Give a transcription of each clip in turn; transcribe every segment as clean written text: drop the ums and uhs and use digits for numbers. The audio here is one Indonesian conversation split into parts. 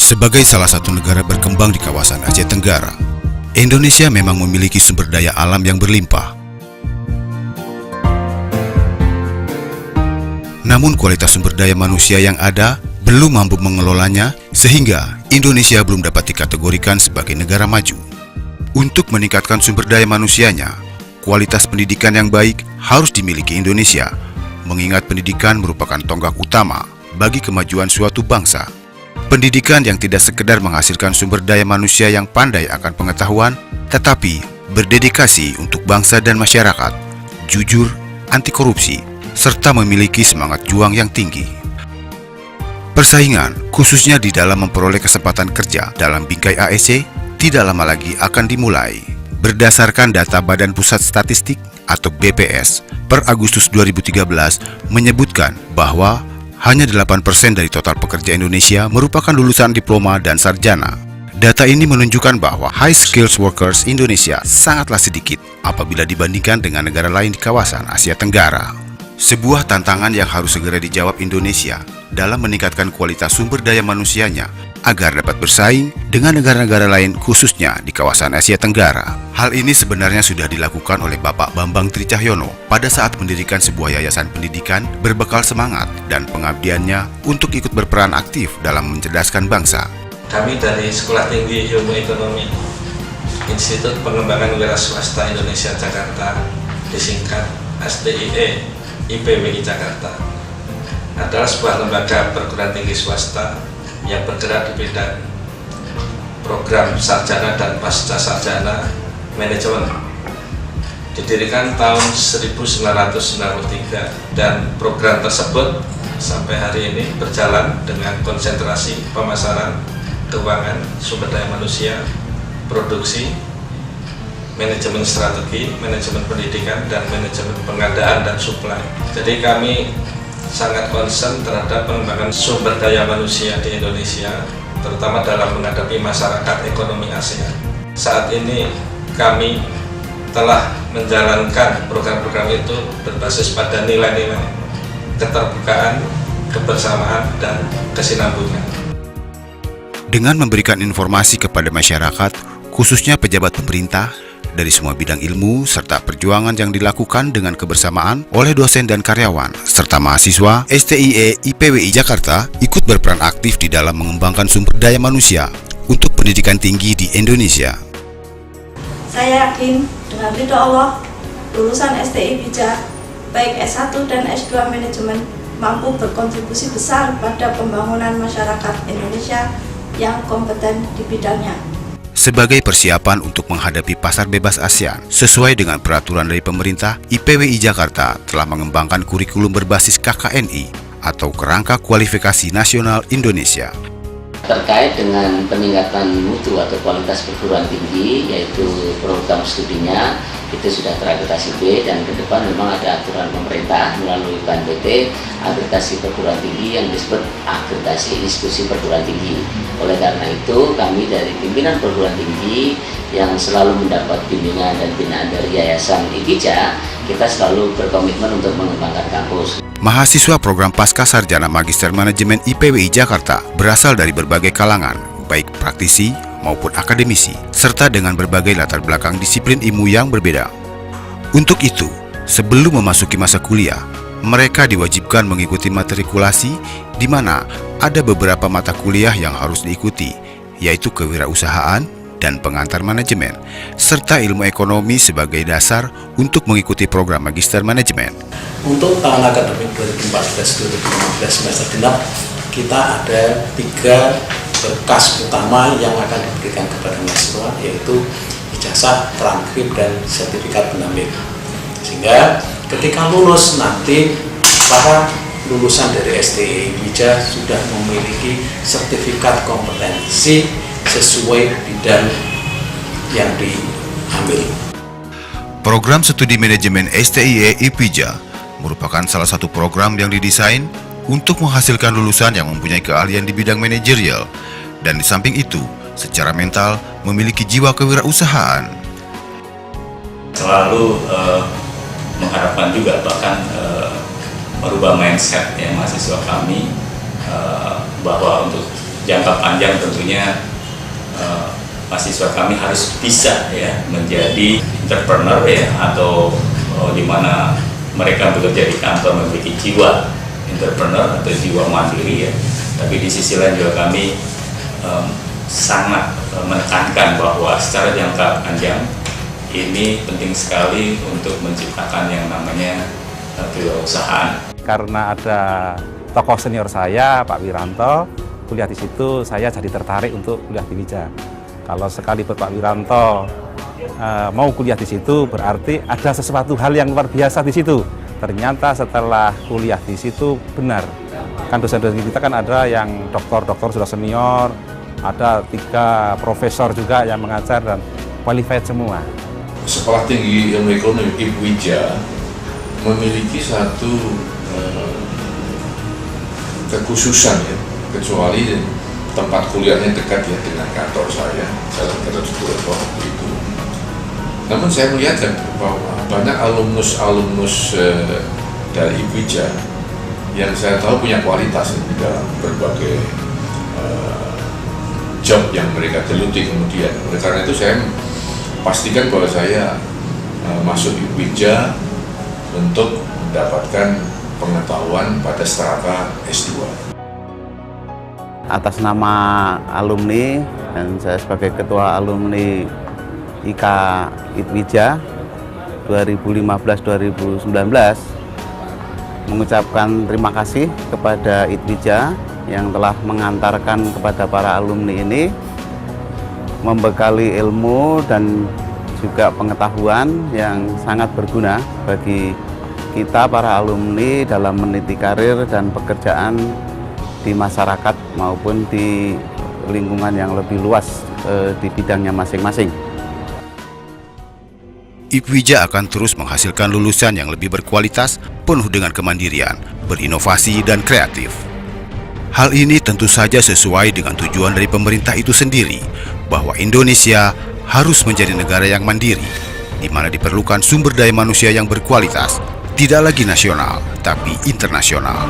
Sebagai salah satu negara berkembang di kawasan Asia Tenggara, Indonesia memang memiliki sumber daya alam yang berlimpah. Namun kualitas sumber daya manusia yang ada belum mampu mengelolanya, sehingga Indonesia belum dapat dikategorikan sebagai negara maju. Untuk meningkatkan sumber daya manusianya, kualitas pendidikan yang baik harus dimiliki Indonesia, mengingat pendidikan merupakan tonggak utama bagi kemajuan suatu bangsa. Pendidikan yang tidak sekedar menghasilkan sumber daya manusia yang pandai akan pengetahuan, tetapi berdedikasi untuk bangsa dan masyarakat, jujur, anti korupsi, serta memiliki semangat juang yang tinggi. Persaingan, khususnya di dalam memperoleh kesempatan kerja dalam bingkai AEC, tidak lama lagi akan dimulai. Berdasarkan data Badan Pusat Statistik atau BPS, per Agustus 2013 menyebutkan bahwa hanya 8% dari total pekerja Indonesia merupakan lulusan diploma dan sarjana. Data ini menunjukkan bahwa high skills workers Indonesia sangatlah sedikit apabila dibandingkan dengan negara lain di kawasan Asia Tenggara. Sebuah tantangan yang harus segera dijawab Indonesia dalam meningkatkan kualitas sumber daya manusianya agar dapat bersaing dengan negara-negara lain khususnya di kawasan Asia Tenggara. Hal ini sebenarnya sudah dilakukan oleh Bapak Bambang Tricahyono pada saat mendirikan sebuah yayasan pendidikan berbekal semangat dan pengabdiannya untuk ikut berperan aktif dalam mencerdaskan bangsa. Kami dari Sekolah Tinggi Ilmu Ekonomi Institut Pengembangan Wira Swasta Indonesia Jakarta, disingkat STIE IPWI Jakarta, adalah sebuah lembaga perguruan tinggi swasta yang bergerak di bidang program sarjana dan pasca sarjana manajemen. Didirikan tahun 1993 dan program tersebut sampai hari ini berjalan dengan konsentrasi pemasaran, keuangan, sumber daya manusia, produksi, manajemen strategi, manajemen pendidikan, dan manajemen pengadaan dan suplai. Jadi kami sangat concern terhadap pengembangan sumber daya manusia di Indonesia, terutama dalam menghadapi masyarakat ekonomi ASEAN. Saat ini kami telah menjalankan program-program itu berbasis pada nilai-nilai keterbukaan, kebersamaan, dan kesinambungan. Dengan memberikan informasi kepada masyarakat, khususnya pejabat pemerintah, dari semua bidang ilmu serta perjuangan yang dilakukan dengan kebersamaan oleh dosen dan karyawan serta mahasiswa, STIE IPWI Jakarta ikut berperan aktif di dalam mengembangkan sumber daya manusia untuk pendidikan tinggi di Indonesia. Saya yakin dengan ridho Allah, lulusan STI Bija, baik S1 dan S2 manajemen, mampu berkontribusi besar pada pembangunan masyarakat Indonesia yang kompeten di bidangnya. Sebagai persiapan untuk menghadapi pasar bebas ASEAN, sesuai dengan peraturan dari pemerintah, IPWI Jakarta telah mengembangkan kurikulum berbasis KKNI atau Kerangka Kualifikasi Nasional Indonesia. Terkait dengan peningkatan mutu atau kualitas perguruan tinggi, yaitu program studinya itu sudah terakreditasi B, dan ke depan memang ada aturan pemerintah melalui BANPT akreditasi perguruan tinggi yang disebut akreditasi institusi perguruan tinggi. Oleh karena itu kami dari pimpinan perguruan tinggi yang selalu mendapat bimbingan dan binaan dari Yayasan IPIJA, kita selalu berkomitmen untuk mengembangkan kampus. Mahasiswa program Pasca Sarjana Magister Manajemen IPWI Jakarta berasal dari berbagai kalangan, baik praktisi maupun akademisi, serta dengan berbagai latar belakang disiplin ilmu yang berbeda. Untuk itu, sebelum memasuki masa kuliah, mereka diwajibkan mengikuti matrikulasi di mana ada beberapa mata kuliah yang harus diikuti, yaitu kewirausahaan dan pengantar manajemen, serta ilmu ekonomi sebagai dasar untuk mengikuti program Magister Manajemen. Untuk tahun akademik 2014-2015 semester genap, kita ada 3 berkas utama yang akan diberikan kepada mahasiswa, yaitu ijazah, transkrip, dan sertifikat pendamping. Sehingga ketika lulus nanti para lulusan dari STIE IPIJA sudah memiliki sertifikat kompetensi sesuai bidang yang diambil. Program Studi Manajemen STIE IPIJA merupakan salah satu program yang didesain untuk menghasilkan lulusan yang mempunyai keahlian di bidang manajerial, dan di samping itu, secara mental memiliki jiwa kewirausahaan. Selalu mengharapkan juga bahkan merubah mindset yang mahasiswa kami bahwa untuk jangka panjang tentunya mahasiswa kami harus bisa ya menjadi entrepreneur ya, atau di mana mereka bekerja di kantor memiliki jiwa entrepreneur atau jiwa mandiri ya. Tapi di sisi lain juga kami sangat menekankan bahwa secara jangka panjang ini penting sekali untuk menciptakan yang namanya kewirausahaan. Karena ada tokoh senior saya, Pak Wiranto, kuliah di situ, saya jadi tertarik untuk kuliah di IPIJA. Kalau sekali Pak Wiranto mau kuliah di situ, berarti ada sesuatu hal yang luar biasa di situ. Ternyata setelah kuliah di situ benar. Kan dosen-dosen kita kan ada yang doktor sudah senior, ada 3 profesor juga yang mengajar dan qualified semua. Sekolah Tinggi Ilmu Ekonomi IPIJA memiliki satu kekhususan ya, kecuali tempat kuliahnya dekat ya dengan kantor saya kantor Sutopo itu. Namun saya melihat bahwa banyak alumnus dari IPIJA yang saya tahu punya kualitas di dalam berbagai job yang mereka geluti kemudian. Oleh karena itu saya pastikan bahwa saya masuk IPIJA untuk mendapatkan pengetahuan pada strata S2. Atas nama alumni dan saya sebagai ketua alumni IK IPIJA 2015-2019 mengucapkan terima kasih kepada IPIJA yang telah mengantarkan kepada para alumni ini membekali ilmu dan juga pengetahuan yang sangat berguna bagi kita para alumni dalam meniti karir dan pekerjaan di masyarakat maupun di lingkungan yang lebih luas di bidangnya masing-masing. IPIJA akan terus menghasilkan lulusan yang lebih berkualitas, penuh dengan kemandirian, berinovasi dan kreatif. Hal ini tentu saja sesuai dengan tujuan dari pemerintah itu sendiri, bahwa Indonesia harus menjadi negara yang mandiri, di mana diperlukan sumber daya manusia yang berkualitas, tidak lagi nasional, tapi internasional.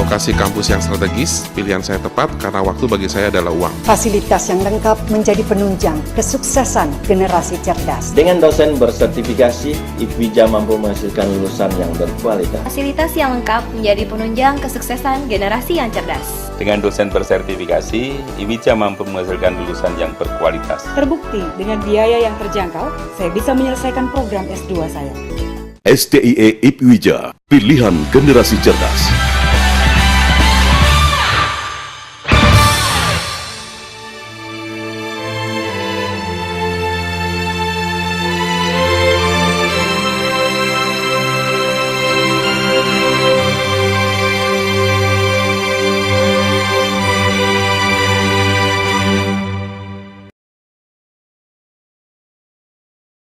Lokasi kampus yang strategis, pilihan saya tepat karena waktu bagi saya adalah uang. Fasilitas yang lengkap menjadi penunjang kesuksesan generasi cerdas. Dengan dosen bersertifikasi, IPIJA mampu menghasilkan lulusan yang berkualitas. Fasilitas yang lengkap menjadi penunjang kesuksesan generasi yang cerdas. Dengan dosen bersertifikasi, IPIJA mampu menghasilkan lulusan yang berkualitas. Terbukti dengan biaya yang terjangkau, saya bisa menyelesaikan program S2 saya. STIE IPIJA, pilihan generasi cerdas.